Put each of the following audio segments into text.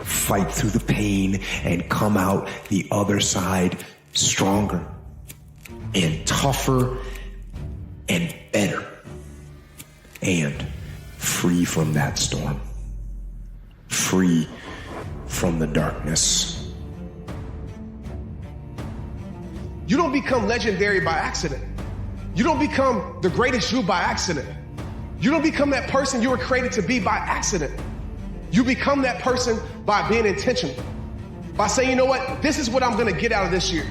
fight through the pain, and come out the other side stronger and tougher and better and free from that storm, free from the darkness. You don't become legendary by accident. You don't become the greatest you by accident. You don't become that person you were created to be by accident. You become that person by being intentional, by saying, you know what, this is what I'm gonna get out of this year.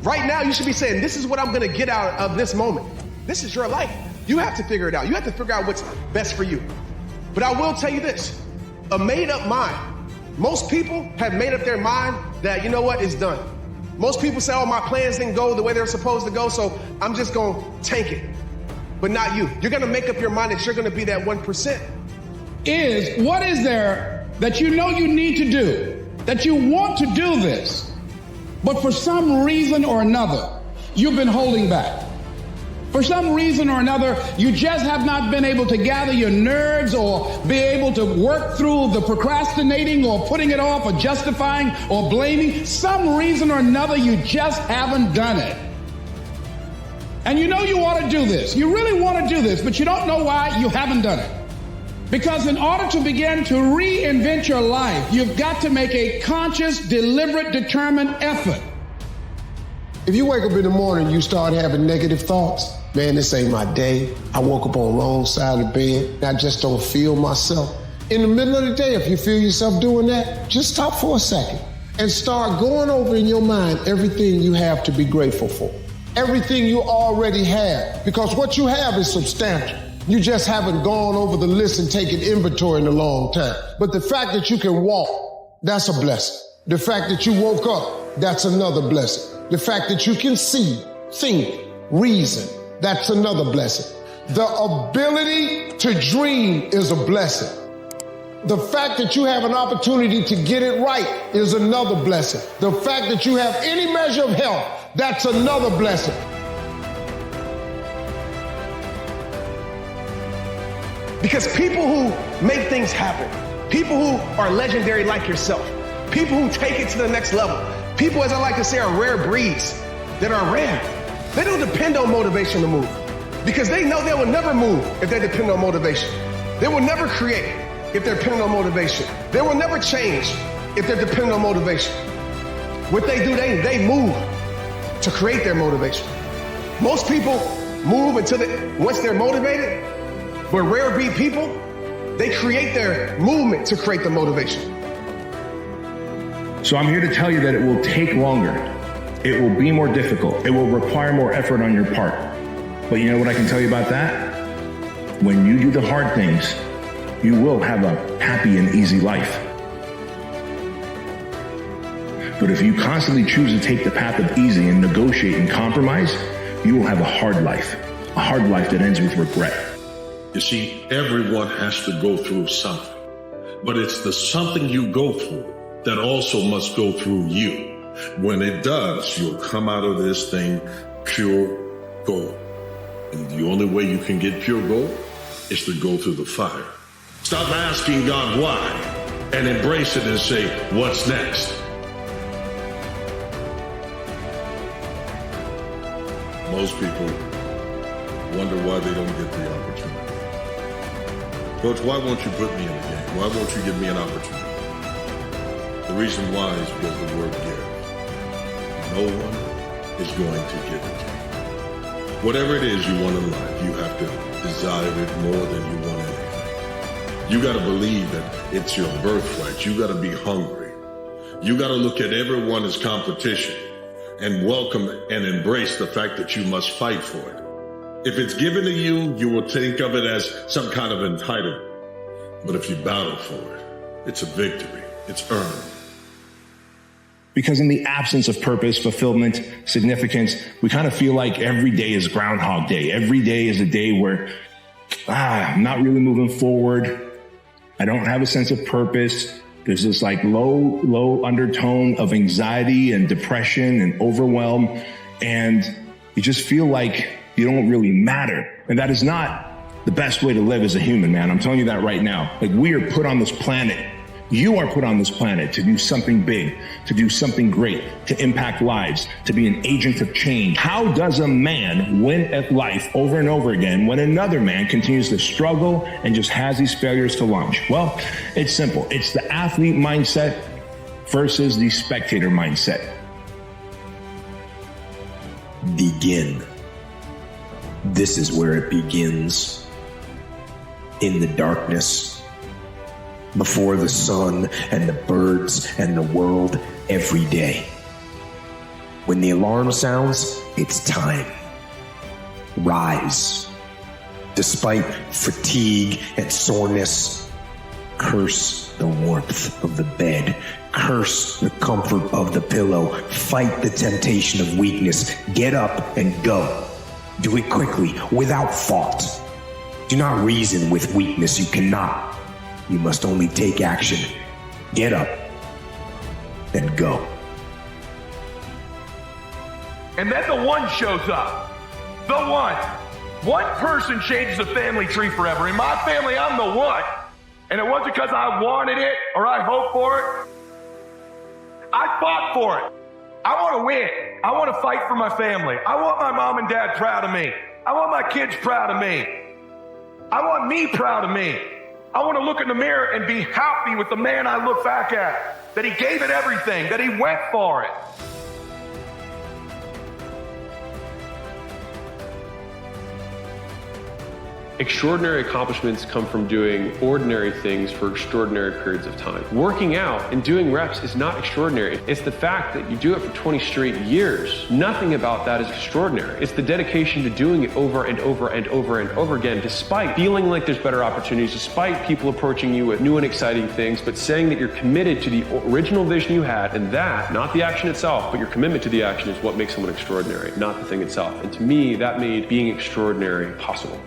Right now, you should be saying, this is what I'm gonna get out of this moment. This is your life. You have to figure it out. You have to figure out what's best for you. But I will tell you this, a made up mind. Most people have made up their mind that, you know what, it's done. Most people say, oh, my plans didn't go the way they're supposed to go, so I'm just gonna tank it. But not you. You're gonna make up your mind that you're gonna be that 1%. What is there that you know you need to do, that you want to do this, but for some reason or another, you've been holding back. For some reason or another, you just have not been able to gather your nerves or be able to work through the procrastinating or putting it off or justifying or blaming. Some reason or another, you just haven't done it. And you know you want to do this. You really want to do this, but you don't know why you haven't done it. Because in order to begin to reinvent your life, you've got to make a conscious, deliberate, determined effort. If you wake up in the morning, you start having negative thoughts. Man, this ain't my day. I woke up on the wrong side of the bed. I just don't feel myself. In the middle of the day, if you feel yourself doing that, just stop for a second and start going over in your mind everything you have to be grateful for. Everything you already have, because what you have is substantial. You just haven't gone over the list and taken inventory in a long time. But the fact that you can walk, that's a blessing. The fact that you woke up, that's another blessing. The fact that you can see, think, reason, that's another blessing. The ability to dream is a blessing. The fact that you have an opportunity to get it right is another blessing. The fact that you have any measure of health, that's another blessing. Because people who make things happen, people who are legendary like yourself, people who take it to the next level, people, as I like to say, are rare breeds that are rare. They don't depend on motivation to move because they know they will never move if they depend on motivation. They will never create if they're dependent on motivation. They will never change if they're dependent on motivation. What they do, they move to create their motivation. Most people move once they're motivated, but rare breed people, they create their movement to create the motivation. So I'm here to tell you that it will take longer. It will be more difficult. It will require more effort on your part. But you know what I can tell you about that? When you do the hard things, you will have a happy and easy life. But if you constantly choose to take the path of easy and negotiate and compromise, you will have a hard life that ends with regret. You see, everyone has to go through something, but it's the something you go through that also must go through you. When it does, you'll come out of this thing pure gold. And the only way you can get pure gold is to go through the fire. Stop asking God why and embrace it and say, what's next? Most people wonder why they don't get the opportunity. Coach, why won't you put me in the game? Why won't you give me an opportunity? The reason why is because the word give. No one is going to give it to you. Whatever it is you want in life, you have to desire it more than you want anything. You got to believe that it's your birthright. You got to be hungry. You got to look at everyone as competition and welcome and embrace the fact that you must fight for it. If it's given to you, you will think of it as some kind of entitlement. But if you battle for it, it's a victory. It's earned. Because in the absence of purpose, fulfillment, significance, we kind of feel like every day is Groundhog Day. Every day is a day where, I'm not really moving forward. I don't have a sense of purpose. There's this like low undertone of anxiety and depression and overwhelm. And you just feel like you don't really matter. And that is not the best way to live as a human, man. I'm telling you that right now. Like, we are put on this planet You are put on this planet to do something big, to do something great, to impact lives, to be an agent of change. How does a man win at life over and over again when another man continues to struggle and just has these failures to launch? Well, it's simple. It's the athlete mindset versus the spectator mindset. Begin. This is where it begins. In the darkness, before the sun and the birds and the world, every day. When the alarm sounds, it's time. Rise. Despite fatigue and soreness, curse the warmth of the bed. Curse the comfort of the pillow. Fight the temptation of weakness. Get up and go. Do it quickly, without thought. Do not reason with weakness. You cannot. You must only take action. Get up and go. And then the one shows up. The one. One person changes the family tree forever. In my family, I'm the one. And it wasn't because I wanted it or I hoped for it. I fought for it. I want to win. I want to fight for my family. I want my mom and dad proud of me. I want my kids proud of me. I want me proud of me. I want to look in the mirror and be happy with the man I look back at, that he gave it everything, that he went for it. Extraordinary accomplishments come from doing ordinary things for extraordinary periods of time. Working out and doing reps is not extraordinary. It's the fact that you do it for 20 straight years. Nothing about that is extraordinary. It's the dedication to doing it over and over and over and over again, despite feeling like there's better opportunities, despite people approaching you with new and exciting things, but saying that you're committed to the original vision you had, and that, not the action itself, but your commitment to the action is what makes someone extraordinary, not the thing itself. And to me, that made being extraordinary possible.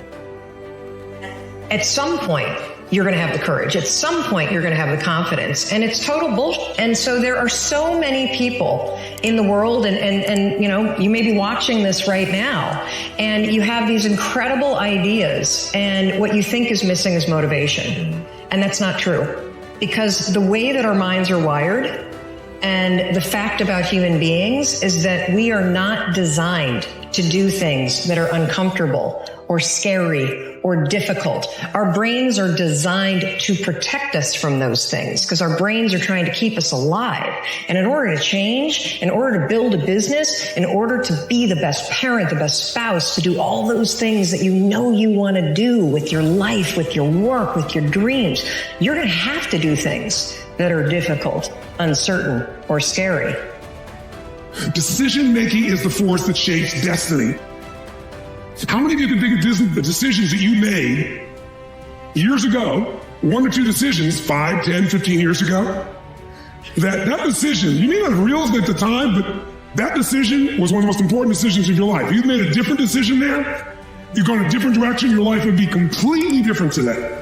At some point, you're going to have the courage. At some point, you're going to have the confidence. And it's total bullshit. And so there are so many people in the world, and you know, you may be watching this right now, and you have these incredible ideas, and what you think is missing is motivation. And that's not true. Because the way that our minds are wired, and the fact about human beings is that we are not designed to do things that are uncomfortable or scary or difficult. Our brains are designed to protect us from those things because our brains are trying to keep us alive. And in order to change, in order to build a business, in order to be the best parent, the best spouse, to do all those things that you know you want to do with your life, with your work, with your dreams, you're going to have to do things that are difficult, uncertain, or scary. Decision-making is the force that shapes destiny. How many of you can think of the decisions that you made years ago, one or two decisions, 5, 10, 15 years ago? That decision, you may not have realized it at the time, but that decision was one of the most important decisions of your life. If you made a different decision there, you've gone a different direction, your life would be completely different today.